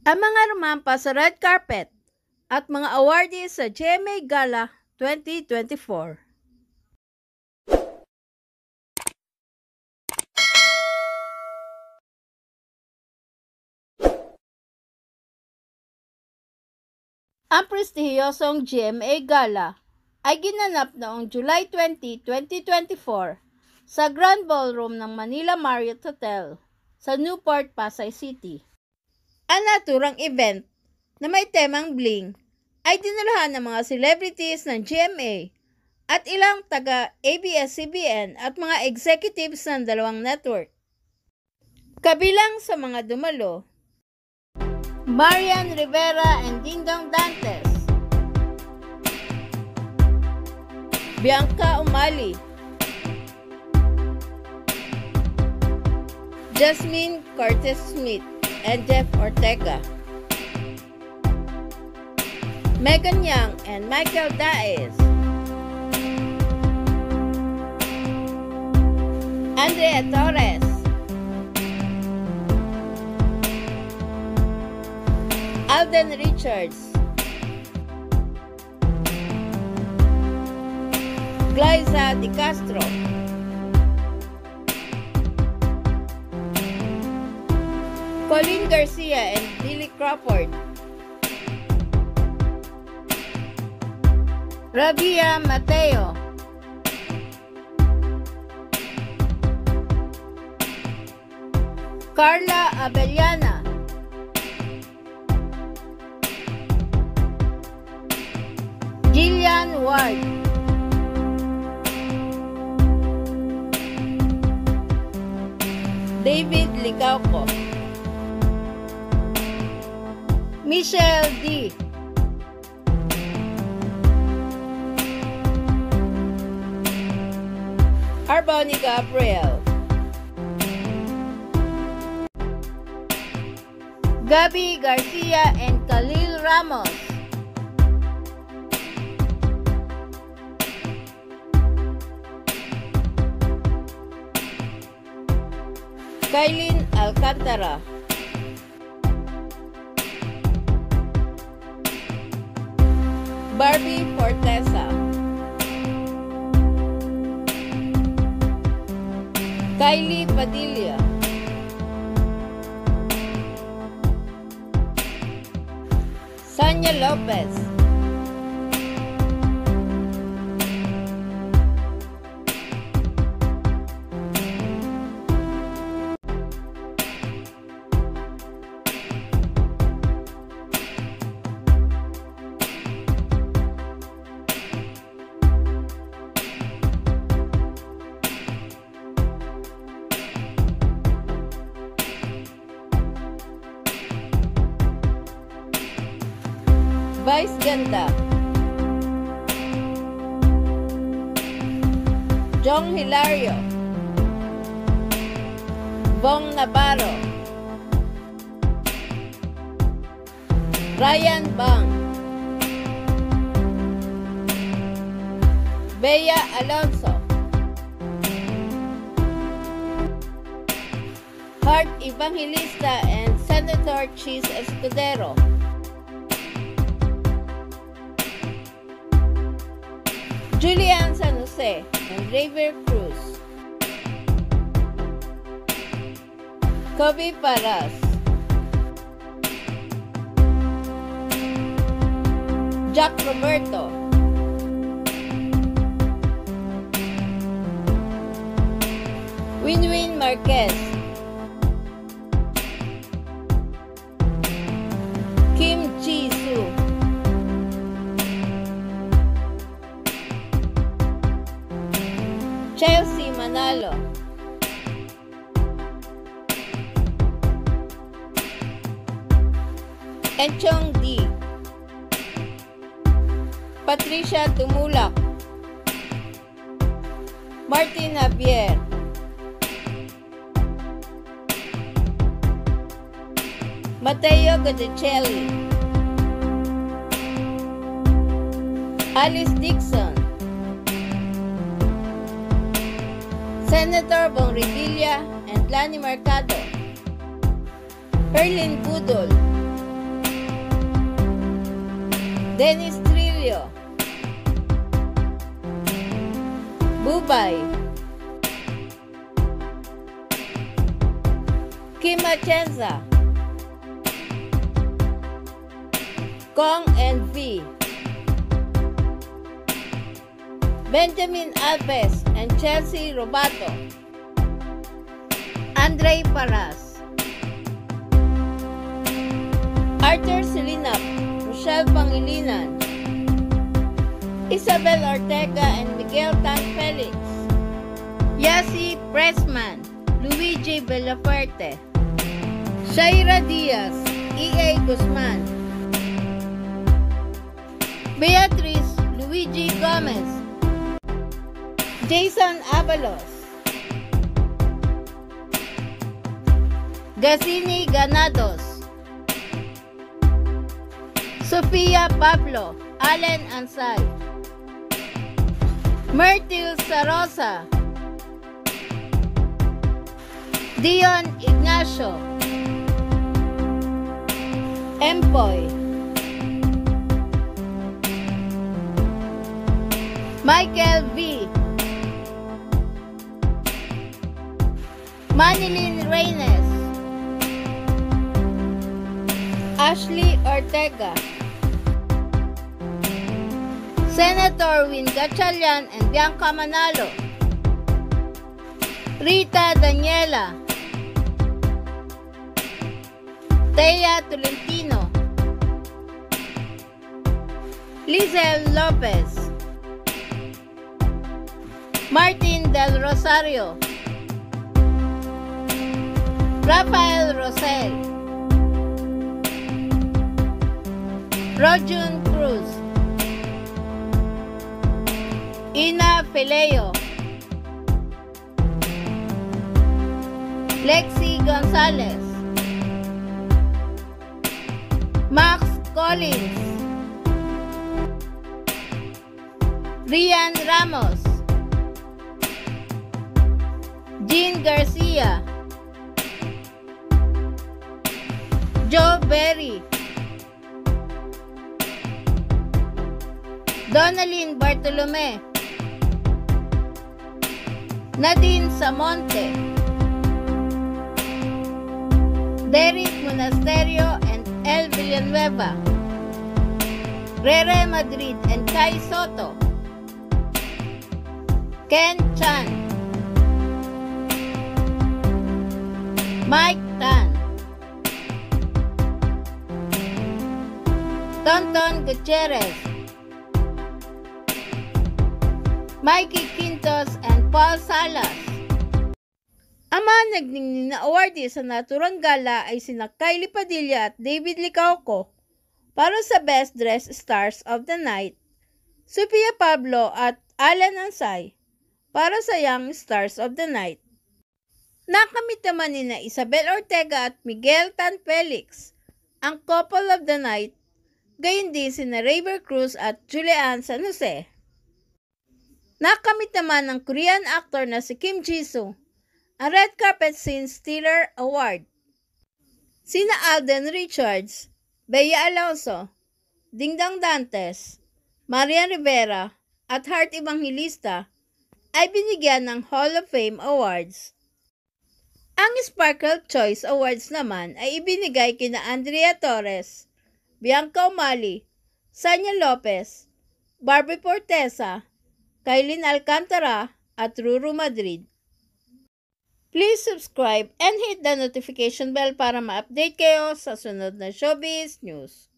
Ang mga rumampa sa red carpet at mga awardees sa GMA Gala 2024. Ang prestihiyosong GMA Gala ay ginanap noong July 20, 2024 sa Grand Ballroom ng Manila Marriott Hotel sa Newport, Pasay City. Ang naturang event na may temang bling ay dinalahan ng mga celebrities ng GMA at ilang taga ABS-CBN at mga executives ng dalawang network. Kabilang sa mga dumalo, Marian Rivera and Dingdong Dantes, Bianca Umali, Jasmine Cortez Smith and Jeff Ortega, Megan Young and Michael Daes, Andrea Torres, Alden Richards, Glyza Di Castro, Colleen Garcia and Billy Crawford, Rabia Mateo, Carla Abellana, Jillian Ward, David Ligauco, Michelle D, Arboni Gabriel, Gabby Garcia and Khalil Ramos, Kailin Alcantara, Barbie Fortesa, Kylie Padilla, Sanya Lopez, Vice Ganda, Jong Hilario, Bong Navarro, Ryan Bang, Bea Alonso, Heart Evangelista and Senator Cheese Escudero, Julian San Jose and Raver Cruz, Kobe Paras, Jack Roberto, Winwin Marquez, Kim Ji-soo, Chelsea Manalo, Enchong D, Patricia Tumulak, Martin Javier, Mateo Godicelli, Alice Dixon, Senator Bong Revilla and Lani Mercado, Erlyn Budol, Dennis Trillo, Bubay, Kim Atienza, Kong and V, Benjamin Alves and Chelsea Robato, Andre Paras, Arthur Silinap, Rochelle Pangilinan, Isabel Ortega and Miguel Tan Felix, Yasi Pressman, Luigi Villafuerte, Shaira Diaz, E.A. Guzman, Beatriz Luigi Gomez, Jason Avalos, Gazini Ganados, Sofia Pablo, Allen Ansay, Myrtle Sarosa, Dion Ignacio, Empoy, Michael V, Manilyn Reynes, Ashley Ortega, Senator Win Gatchalian and Bianca Manalo, Rita Daniela, Thea Tolentino, Lizel Lopez, Martin Del Rosario, Rafael Rosel, Rojun Cruz, Ina Fileo, Lexi Gonzalez, Max Collins, Rian Ramos, Jean Garcia, Joe Berry, Donalyn Bartolome, Nadine Samonte, Derek Monasterio and El Villanueva, Rere Madrid and Kai Soto, Ken Chan, Mike Tan, Tonton Gutierrez, Mikey Quintos and Paul Salas. Ang mga nagningning na awardee sa naturang gala ay sina Kylie Padilla at David Licauco para sa Best Dressed Stars of the Night, Sofia Pablo at Alan Ansay para sa Young Stars of the Night. Nakamit naman ni na Isabel Ortega at Miguel Tan Felix ang Couple of the Night, gayon din sina Raver Cruz at Julian San Jose. Nakamit naman ng Korean actor na si Kim Jisoo ang Red Carpet Scene Stealer Award. Sina Alden Richards, Bea Alonso, Dingdang Dantes, Marian Rivera at Heart Evangelista ay binigyan ng Hall of Fame Awards. Ang Sparkle Choice Awards naman ay ibinigay kina Andrea Torres, Bianca Umali, Sanya Lopez, Barbie Fortesa, Kailin Alcantara at Ruru Madrid. Please subscribe and hit the notification bell para ma-update kayo sa sunod na showbiz news.